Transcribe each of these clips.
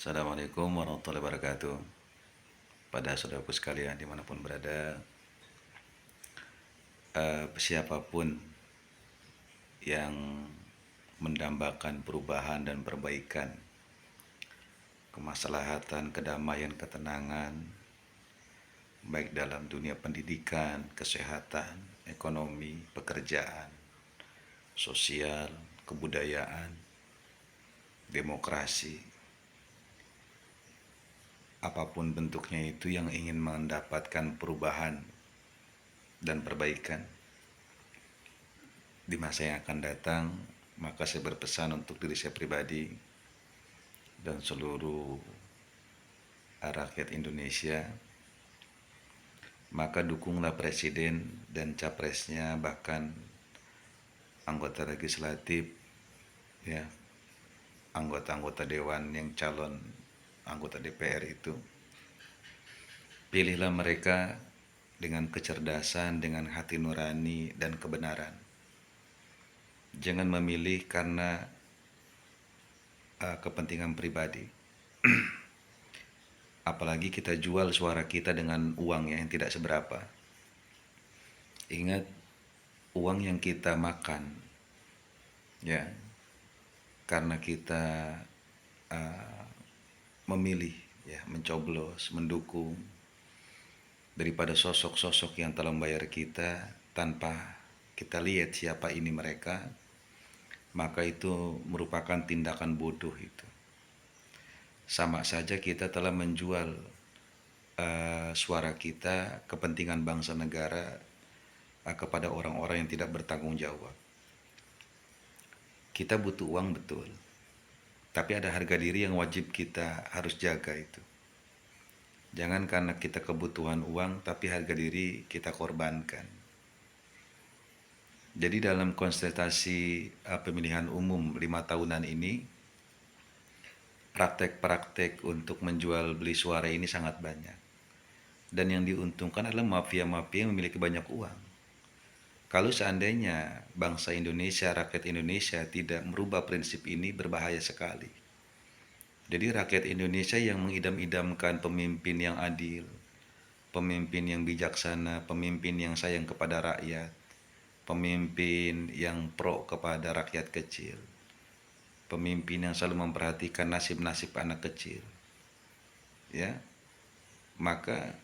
Assalamualaikum warahmatullahi wabarakatuh. Pada saudaraku sekalian dimanapun berada, siapapun yang mendambakan perubahan dan perbaikan, kemaslahatan, kedamaian, ketenangan, baik dalam dunia pendidikan, kesehatan, ekonomi, pekerjaan, sosial, kebudayaan, demokrasi, apapun bentuknya itu yang ingin mendapatkan perubahan dan perbaikan di masa yang akan datang, maka saya berpesan untuk diri saya pribadi dan seluruh rakyat Indonesia, maka dukunglah presiden dan capresnya, bahkan anggota legislatif, ya, anggota-anggota dewan yang calon anggota DPR itu. Pilihlah mereka dengan kecerdasan, dengan hati nurani dan kebenaran. Jangan memilih karena kepentingan pribadi. Apalagi kita jual suara kita dengan uang yang tidak seberapa. Ingat, uang yang kita makan, ya, karena kita memilih, ya, mencoblos, mendukung, daripada sosok-sosok yang telah membayar kita tanpa kita lihat siapa ini mereka, maka itu merupakan tindakan bodoh itu. Sama saja kita telah menjual suara kita, kepentingan bangsa negara kepada orang-orang yang tidak bertanggung jawab. Kita butuh uang betul, tapi ada harga diri yang wajib kita harus jaga itu. Jangan karena kita kebutuhan uang, tapi harga diri kita korbankan. Jadi dalam konsultasi pemilihan umum 5 tahunan ini, praktek-praktek untuk menjual beli suara ini sangat banyak. Dan yang diuntungkan adalah mafia-mafia yang memiliki banyak uang. Kalau seandainya bangsa Indonesia, rakyat Indonesia tidak merubah prinsip ini, berbahaya sekali. Jadi rakyat Indonesia yang mengidam-idamkan pemimpin yang adil, pemimpin yang bijaksana, pemimpin yang sayang kepada rakyat, pemimpin yang pro kepada rakyat kecil, pemimpin yang selalu memperhatikan nasib-nasib anak kecil, ya, maka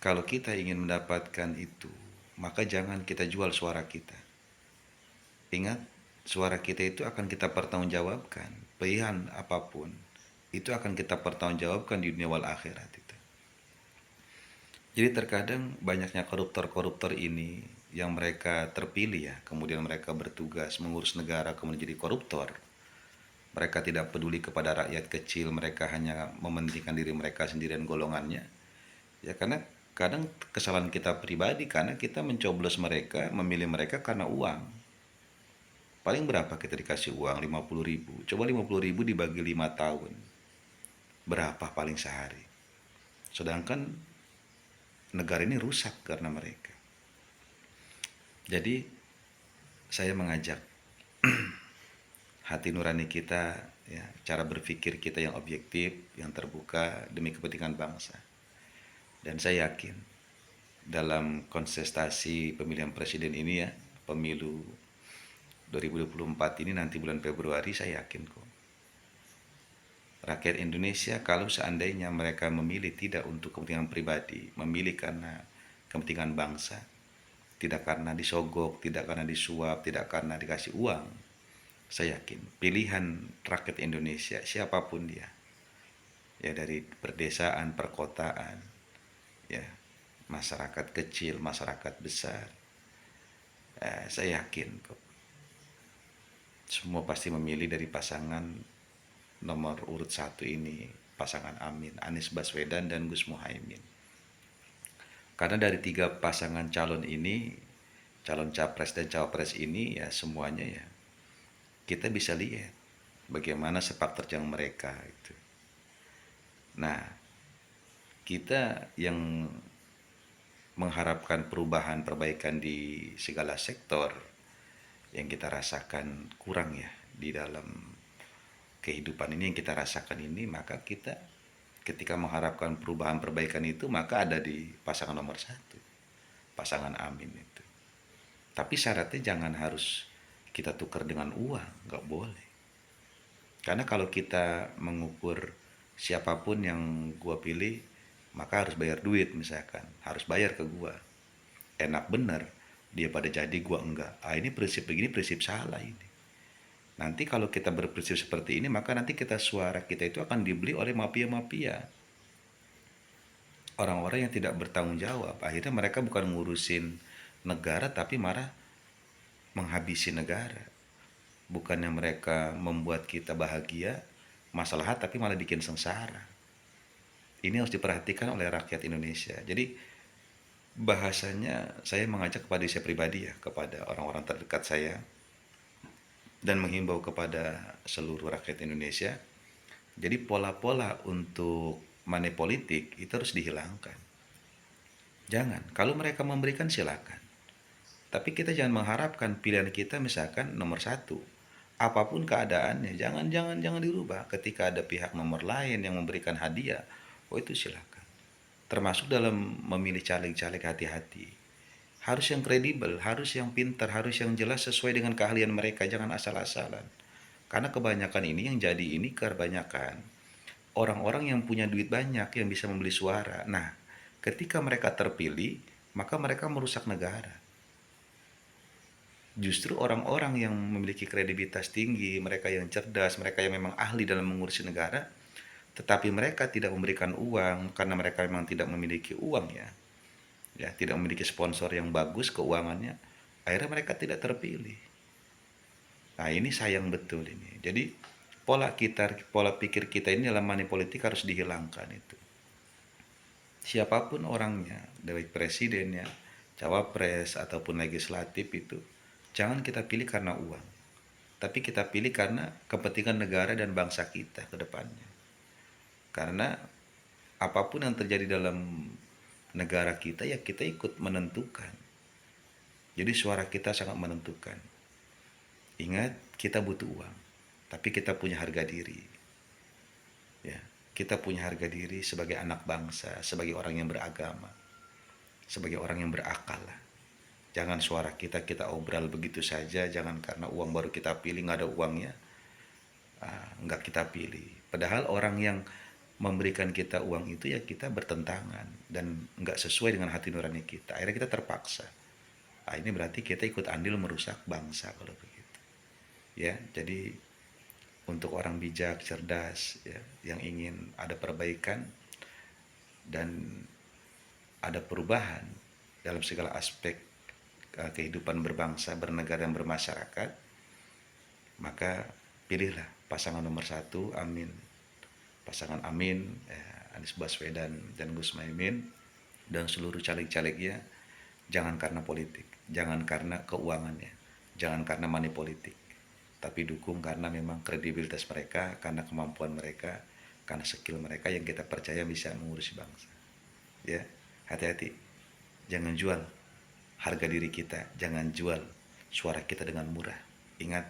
kalau kita ingin mendapatkan itu, maka jangan kita jual suara kita. Ingat, suara kita itu akan kita pertanggungjawabkan. Pilihan apapun itu akan kita pertanggungjawabkan di dunia wal akhirat itu. Jadi terkadang banyaknya koruptor-koruptor ini yang mereka terpilih, ya, kemudian mereka bertugas mengurus negara, kemudian jadi koruptor. Mereka tidak peduli kepada rakyat kecil, mereka hanya mementingkan diri mereka sendiri dan golongannya. Ya, karena kadang kesalahan kita pribadi karena kita mencoblos mereka, memilih mereka karena uang. Paling berapa kita dikasih uang? 50.000. Coba 50.000 dibagi 5 tahun. Berapa paling sehari? Sedangkan negara ini rusak karena mereka. Jadi saya mengajak hati nurani kita, ya, cara berpikir kita yang objektif, yang terbuka demi kepentingan bangsa. Dan saya yakin dalam kontestasi pemilihan presiden ini, ya, pemilu 2024 ini nanti bulan Februari, saya yakin kok rakyat Indonesia kalau seandainya mereka memilih tidak untuk kepentingan pribadi, memilih karena kepentingan bangsa, tidak karena disogok, tidak karena disuap, tidak karena dikasih uang, saya yakin pilihan rakyat Indonesia siapapun dia, ya, dari perdesaan, perkotaan, ya, masyarakat kecil, masyarakat besar, saya yakin kok semua pasti memilih dari pasangan nomor urut 1 ini, pasangan Amin, Anies Baswedan dan Gus Muhaimin. Karena dari 3 pasangan calon ini, calon capres dan cawapres ini, ya, semuanya, ya, kita bisa lihat bagaimana sepak terjang mereka itu. Nah, kita yang mengharapkan perubahan, perbaikan di segala sektor, yang kita rasakan kurang, ya, di dalam kehidupan ini yang kita rasakan ini, maka kita ketika mengharapkan perubahan perbaikan itu, maka ada di pasangan nomor satu, pasangan Amin itu. Tapi syaratnya jangan harus kita tukar dengan uang, nggak boleh. Karena kalau kita mengukur siapapun yang gua pilih, maka harus bayar duit misalkan, harus bayar ke gua. Enak bener, dia pada jadi gua enggak. Ah, ini prinsip begini, prinsip salah ini. Nanti kalau kita berprinsip seperti ini, maka nanti suara kita itu akan dibeli oleh mafia-mafia. Orang-orang yang tidak bertanggung jawab. Akhirnya mereka bukan ngurusin negara, tapi malah menghabisi negara. Bukannya mereka membuat kita bahagia, masalah tapi malah bikin sengsara. Ini harus diperhatikan oleh rakyat Indonesia. Jadi bahasanya saya mengajak kepada saya pribadi ya, kepada orang-orang terdekat saya, dan menghimbau kepada seluruh rakyat Indonesia. Jadi pola-pola untuk money politik itu harus dihilangkan. Jangan, kalau mereka memberikan silakan. Tapi kita jangan mengharapkan pilihan kita misalkan nomor satu. Apapun keadaannya, jangan dirubah. Ketika ada pihak nomor lain yang memberikan hadiah, oh itu silakan. Termasuk dalam memilih caleg-caleg, hati-hati. Harus yang kredibel, harus yang pintar, harus yang jelas sesuai dengan keahlian mereka, jangan asal-asalan. Karena kebanyakan ini yang jadi ini kebanyakan orang-orang yang punya duit banyak yang bisa membeli suara. Nah, ketika mereka terpilih, maka mereka merusak negara. Justru orang-orang yang memiliki kredibilitas tinggi, mereka yang cerdas, mereka yang memang ahli dalam mengurusi negara, tetapi mereka tidak memberikan uang karena mereka memang tidak memiliki uang ya, tidak memiliki sponsor yang bagus keuangannya, akhirnya mereka tidak terpilih. Nah ini sayang betul ini. Jadi pola pikir kita ini dalam money politik harus dihilangkan itu. Siapapun orangnya, dari presidennya, cawapres ataupun legislatif itu, jangan kita pilih karena uang, tapi kita pilih karena kepentingan negara dan bangsa kita ke depannya. Karena apapun yang terjadi dalam negara kita, ya kita ikut menentukan. Jadi suara kita sangat menentukan. Ingat, kita butuh uang, tapi kita punya harga diri. Ya, kita punya harga diri sebagai anak bangsa, sebagai orang yang beragama, sebagai orang yang berakal. Jangan suara kita obral begitu saja, jangan karena uang baru kita pilih, nggak ada uangnya, nggak kita pilih. Padahal orang yang memberikan kita uang itu ya kita bertentangan dan nggak sesuai dengan hati nurani kita. Akhirnya kita terpaksa. Nah, ini berarti kita ikut andil merusak bangsa kalau begitu. Ya, jadi untuk orang bijak, cerdas, ya, yang ingin ada perbaikan dan ada perubahan dalam segala aspek kehidupan berbangsa, bernegara, dan bermasyarakat, maka pilihlah pasangan nomor satu, Amin. Pasangan Amin, Anies Baswedan dan Gus Muhaimin, dan seluruh caleg-calegnya, jangan karena politik, jangan karena keuangannya, jangan karena money politik, tapi dukung karena memang kredibilitas mereka, karena kemampuan mereka, karena skill mereka yang kita percaya bisa mengurusi bangsa. Ya, hati-hati, jangan jual harga diri kita, jangan jual suara kita dengan murah. Ingat,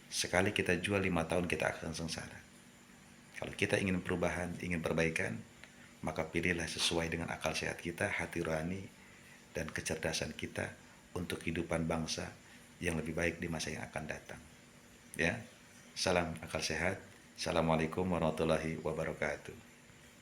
sekali kita jual 5 tahun kita akan sengsara. Kalau kita ingin perubahan, ingin perbaikan, maka pilihlah sesuai dengan akal sehat kita, hati nurani, dan kecerdasan kita untuk kehidupan bangsa yang lebih baik di masa yang akan datang. Ya, salam akal sehat. Assalamualaikum warahmatullahi wabarakatuh.